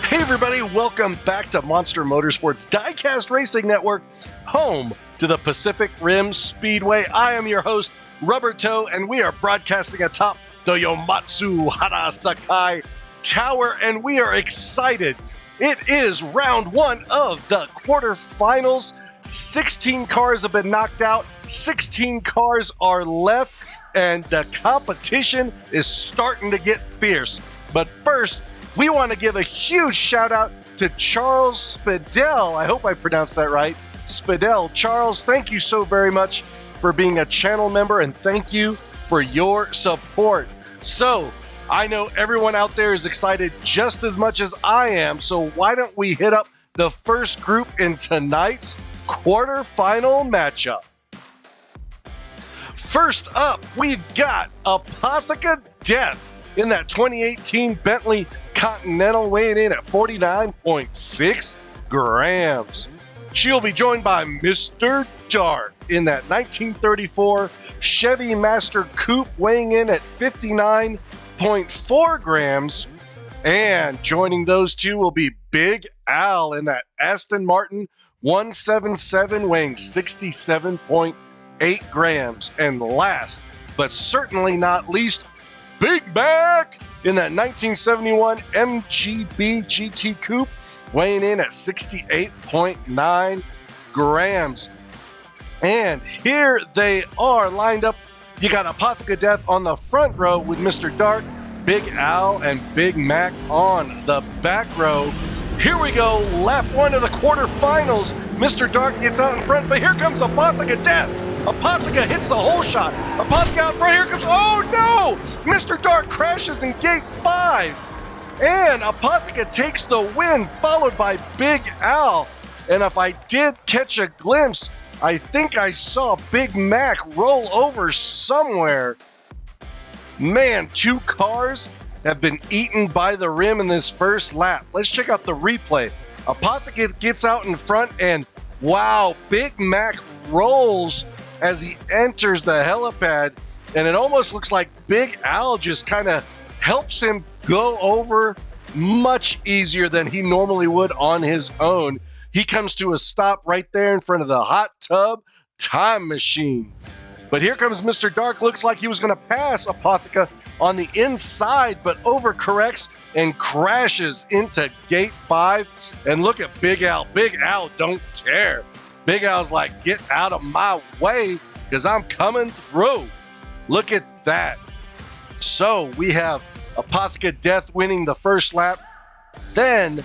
Hey everybody, welcome back to Monster Motorsports Diecast Racing Network, home to the Pacific Rim Speedway. I am your host, Rubber Toe, and we are broadcasting atop the Yomatsu Hara Sakai Tower, and we are excited. It is round one of the quarterfinals. 16 cars have been knocked out, 16 cars are left, and the competition is starting to get fierce. But first, we want to give a huge shout out to Charles Spidell. I hope I pronounced that right. Spidell. Charles, thank you so very much for being a channel member, and thank you for your support. So, I know everyone out there is excited just as much as I am, so why don't we hit up the first group in tonight's quarterfinal matchup. First up, we've got Apotheca Death in that 2018 Bentley Continental, weighing in at 49.6 grams. She'll be joined by Mr. Dark in that 1934 Chevy Master Coupe, weighing in at 59.4 grams. And joining those two will be Big Al in that Aston Martin 177, weighing 67.8 grams. And last, but certainly not least, Big Mac in that 1971 MGB GT Coupe, weighing in at 68.9 grams. And here they are lined up. You got Apotheca Death on the front row with Mr. Dark, Big Al, and Big Mac on the back row. Here we go, lap one of the quarterfinals. Mr. Dark gets out in front, but here comes Apotheca Death. Apotheca hits the hole shot. Apotheca out front, here comes, oh no! Mr. Dark crashes in gate 5. And Apotheca takes the win, followed by Big Al. And if I did catch a glimpse, I think I saw Big Mac roll over somewhere. Man, two cars have been eaten by the rim in this first lap. Let's check out the replay. Apotheca gets out in front, and wow, Big Mac rolls as he enters the helipad, and it almost looks like Big Al just kind of helps him go over much easier than he normally would on his own. He comes to a stop right there in front of the hot tub time machine. But here comes Mr. Dark. Looks like he was going to pass Apotheca on the inside, but overcorrects and crashes into gate 5. And look at Big Al. Big Al don't care. Big Al's like, get out of my way because I'm coming through. Look at that. So we have Apotheca Death winning the first lap. Then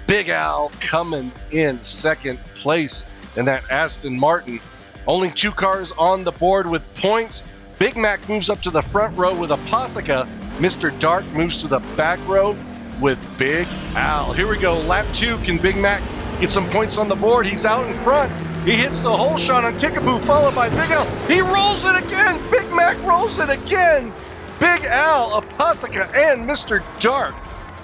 Big Al coming in second place in that Aston Martin. Only two cars on the board with points. Big Mac moves up to the front row with Apotheca. Mr. Dark moves to the back row with Big Al. Here we go, lap 2. Can Big Mac get some points on the board? He's out in front. He hits the hole shot on Kickapoo, followed by Big Al. He rolls it again. Big Mac rolls it again. Big Al, Apotheca, and Mr. Dark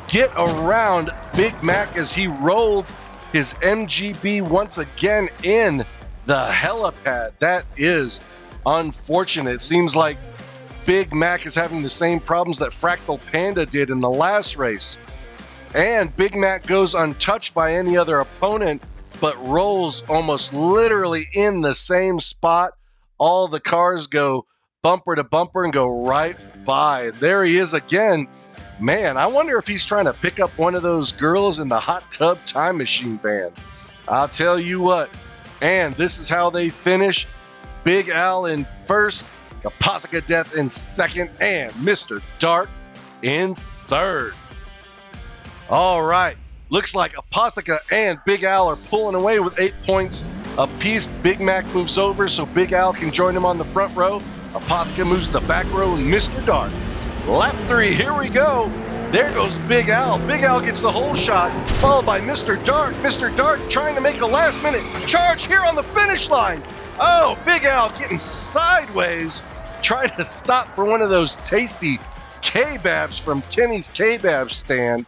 get around Big Mac as he rolled his MGB once again in the helipad. That is unfortunate. It seems like Big Mac is having the same problems that Fractal Panda did in the last race. And Big Mac goes untouched by any other opponent, but rolls almost literally in the same spot. All the cars go bumper to bumper and go right by. There he is again. Man, I wonder if he's trying to pick up one of those girls in the hot tub time machine band. I'll tell you what. And this is how they finish. Big Al in first, Apotheca Death in second, and Mr. Dark in third. All right. Looks like Apotheca and Big Al are pulling away with 8 points apiece. Big Mac moves over so Big Al can join him on the front row. Apotheca moves to the back row and Mr. Dark. Lap 3, here we go. There goes Big Al. Big Al gets the hole shot, followed by Mr. Dark. Mr. Dark trying to make a last-minute charge here on the finish line. Oh, Big Al getting sideways, trying to stop for one of those tasty K-Babs from Kenny's K-Bab stand.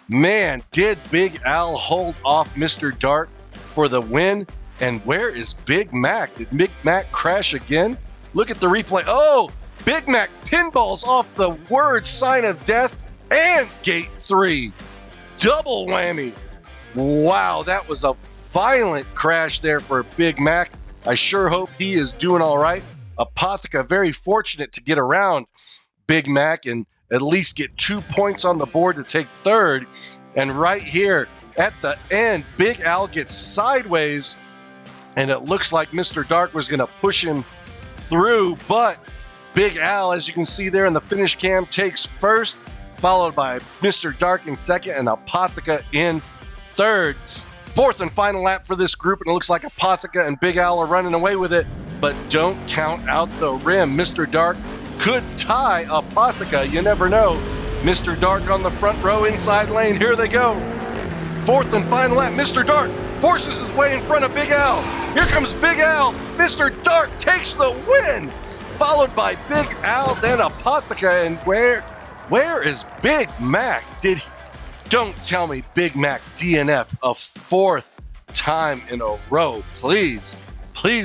Man, did Big Al hold off Mr. Dark for the win? And where is Big Mac? Did Big Mac crash again? Look at the replay. Oh, Big Mac pinballs off the word sign of death and gate 3. Double whammy. Wow, that was a violent crash there for Big Mac. I sure hope he is doing all right. Apotheca very fortunate to get around Big Mac and at least get 2 points on the board to take third. And right here at the end, Big Al gets sideways, and it looks like Mr. Dark was going to push him through, but Big Al, as you can see there in the finish cam, takes first, followed by Mr. Dark in second and Apotheca in third. Fourth and final lap for this group, and it looks like Apotheca and Big Al are running away with it, but don't count out the rim. Mr. Dark could tie Apotheca. You never know. Mr. Dark on the front row, inside lane. Here they go. Fourth and final lap. Mr. Dark forces his way in front of Big Al. Here comes Big Al. Mr. Dark takes the win, followed by Big Al, then Apotheca. And where is Big Mac? Don't tell me Big Mac DNF a fourth time in a row. Please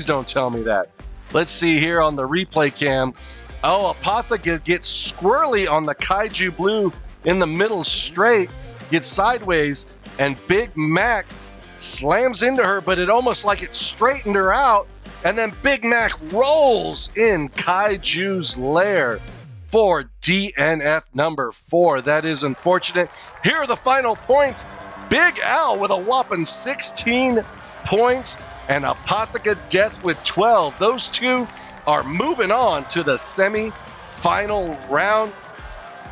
don't tell me that. Let's see here on the replay cam. Oh, Apotheca gets squirrely on the Kaiju Blue in the middle straight, gets sideways, and Big Mac slams into her, but it almost like it straightened her out, and then Big Mac rolls in Kaiju's lair for DNF number 4. That is unfortunate. Here are the final points. Big Al with a whopping 16 points, and Apotheca Death with 12. Those two are moving on to the semi-final round.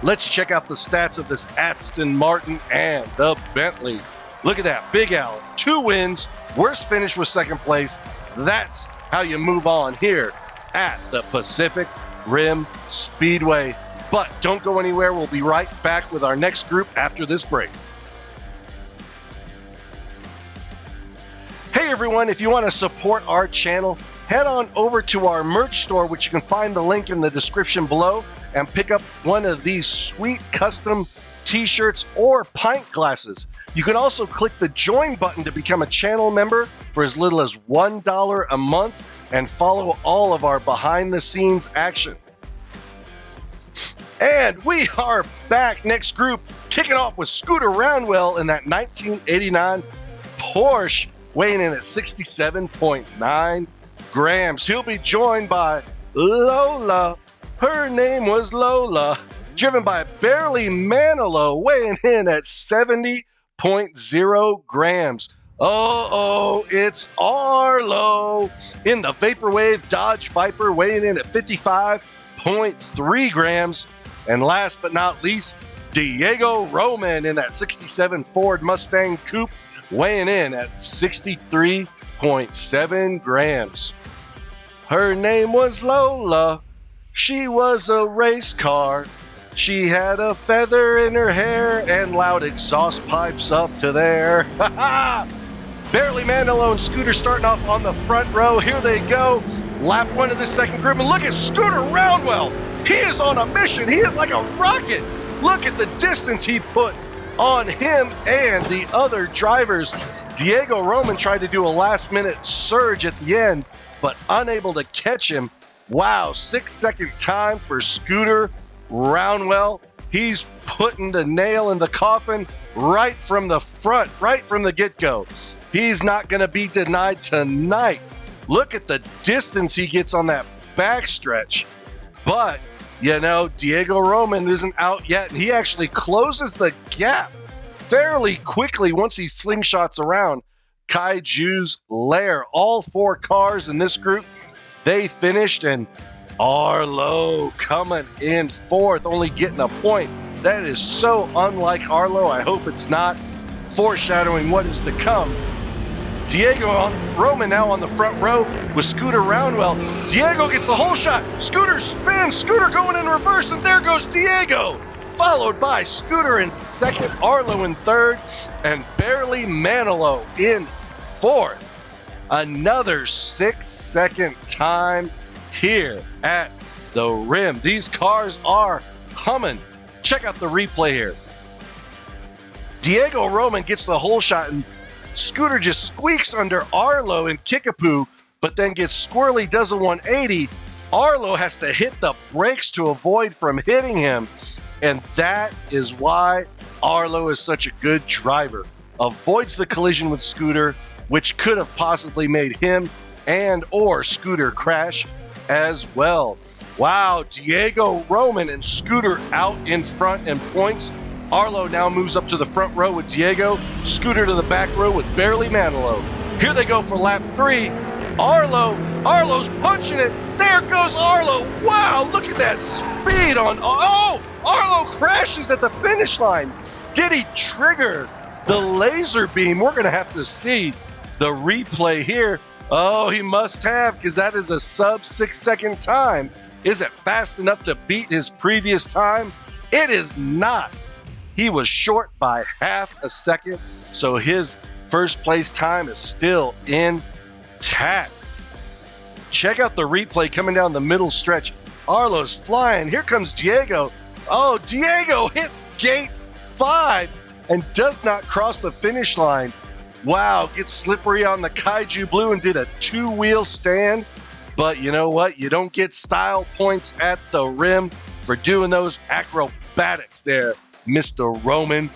Let's check out the stats of this Aston Martin and the Bentley. Look at that. Big Al, 2 wins, worst finish was second place. That's how you move on here at the Pacific Rim Speedway. But don't go anywhere. We'll be right back with our next group after this break. Hey everyone, if you want to support our channel, head on over to our merch store, which you can find the link in the description below, and pick up one of these sweet custom t-shirts or pint glasses. You can also click the join button to become a channel member for as little as $1 a month and follow all of our behind the scenes action. And we are back. Next group, kicking off with Scooter Roundwell in that 1989 Porsche, weighing in at 67.9 grams. He'll be joined by Lola. Her name was Lola. Driven by Barely Manilow, weighing in at 70.0 grams. Oh, it's Arlo in the Vaporwave Dodge Viper, weighing in at 55.3 grams. And last but not least, Diego Roman in that 67 Ford Mustang Coupe, weighing in at 63.7 grams. Her name was Lola. She was a race car. She had a feather in her hair and loud exhaust pipes up to there. Barely Manilow and Scooter starting off on the front row. Here they go. Lap 1 of the second group. And look at Scooter Roundwell. He is on a mission. He is like a rocket. Look at the distance he put on him and the other drivers. Diego Roman tried to do a last-minute surge at the end, but unable to catch him. Wow, 6-second time for Scooter Roundwell. He's putting the nail in the coffin right from the front, right from the get-go. He's not going to be denied tonight. Look at the distance he gets on that backstretch. But, you know, Diego Roman isn't out yet, and he actually closes the gap fairly quickly once he slingshots around Kaiju's lair. All 4 cars in this group, they finished, and Arlo coming in 4th, only getting a point. That is so unlike Arlo. I hope it's not foreshadowing what is to come. Diego Roman now on the front row with Scooter Roundwell. Diego gets the whole shot. Scooter spins. Scooter going in reverse, and there goes Diego. Followed by Scooter in second, Arlo in third, and Barely Manilow in 4th. Another 6-second time here at the rim. These cars are humming. Check out the replay here. Diego Roman gets the whole shot, and Scooter just squeaks under Arlo and Kickapoo, but then gets squirrely, does a 180. Arlo has to hit the brakes to avoid from hitting him. And that is why Arlo is such a good driver. Avoids the collision with Scooter, which could have possibly made him and or Scooter crash as well. Wow, Diego Roman and Scooter out in front in points. Arlo now moves up to the front row with Diego. Scooter to the back row with Barely Manilow. Here they go for lap 3. Arlo's punching it. There goes Arlo. Wow, look at that speed on. Oh, Arlo crashes at the finish line. Did he trigger the laser beam? We're going to have to see the replay here. Oh, he must have, because that is a sub 6 second time. Is it fast enough to beat his previous time? It is not. He was short by half a second, so his first place time is still intact. Check out the replay coming down the middle stretch. Arlo's flying. Here comes Diego. Oh, Diego hits gate 5 and does not cross the finish line. Wow, gets slippery on the Kaiju Blue and did a 2-wheel stand. But you know what? You don't get style points at the rim for doing those acrobatics there, Mr. Roman.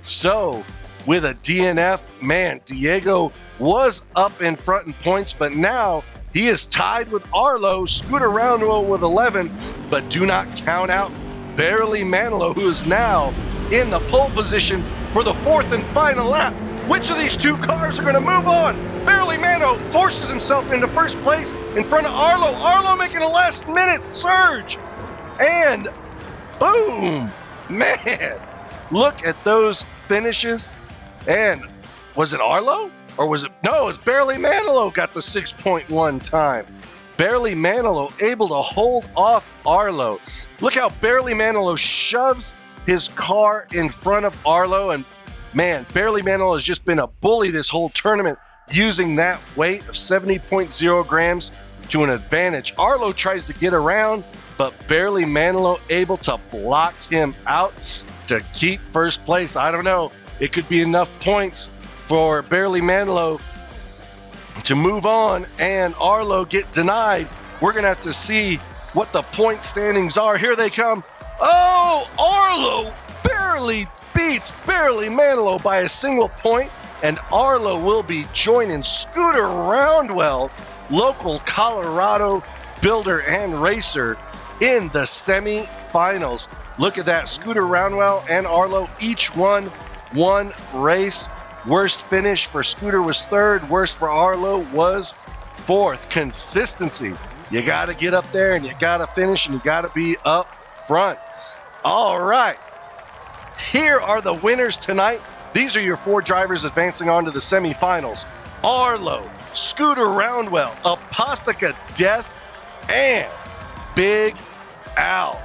So, with a DNF, man, Diego was up in front in points, but now he is tied with Arlo, Scooter Roundwell with 11, but do not count out Barely Manilow, who is now in the pole position for the 4th and final lap. Which of these two cars are going to move on? Barely Manilow forces himself into first place in front of Arlo. Arlo making a last-minute surge. And boom! Man, look at those finishes. And was it Arlo? Or was it? No, it's Barely Manilow got the 6.1 time. Barely Manilow able to hold off Arlo. Look how Barely Manilow shoves his car in front of Arlo. And man, Barely Manilow has just been a bully this whole tournament, using that weight of 70.0 grams to an advantage. Arlo tries to get around, but Barely Manilow able to block him out to keep first place. I don't know. It could be enough points for Barely Manilow to move on and Arlo get denied. We're going to have to see what the point standings are. Here they come. Oh, Arlo barely beats Barely Manilow by a single point, and Arlo will be joining Scooter Roundwell, local Colorado builder and racer, in the semi-finals. Look at that. Scooter Roundwell and Arlo each won one race. Worst finish for Scooter was 3rd. Worst for Arlo was 4th. Consistency. You got to get up there and you got to finish and you got to be up front. All right. Here are the winners tonight. These are your 4 drivers advancing on to the semifinals. Arlo, Scooter Roundwell, Apotheca Death, and Big Al.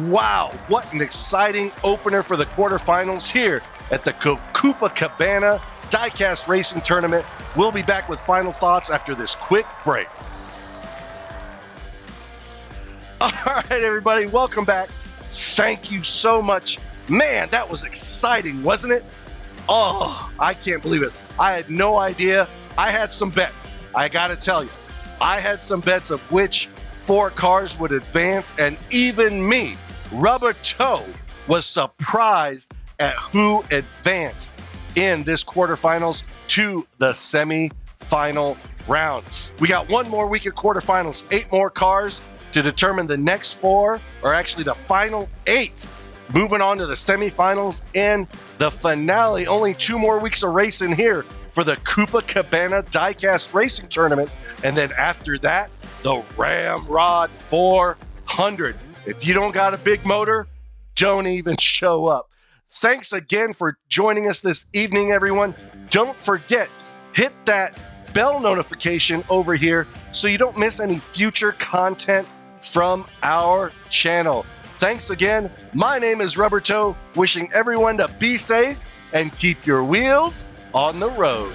Wow, what an exciting opener for the quarterfinals here at the Coupe-A-Cabana Diecast Racing Tournament. We'll be back with final thoughts after this quick break. All right, everybody, welcome back. Thank you so much. Man, that was exciting, wasn't it? Oh, I can't believe it. I had no idea. I had some bets. I got to tell you, I had some bets of which 4 cars would advance, and even me, Rubber Toe, was surprised at who advanced in this quarterfinals to the semi-final round. We got one more week of quarterfinals, 8 more cars to determine the next 4, or actually the final 8, moving on to the semifinals and the finale. Only 2 more weeks of racing here for the Coupe-A-Cabana Diecast Racing Tournament. And then after that, the Ramrod 400. If you don't got a big motor, don't even show up. Thanks again for joining us this evening, everyone. Don't forget, hit that bell notification over here so you don't miss any future content from our channel. Thanks again. My name is Rubber Toe, wishing everyone to be safe and keep your wheels on the road.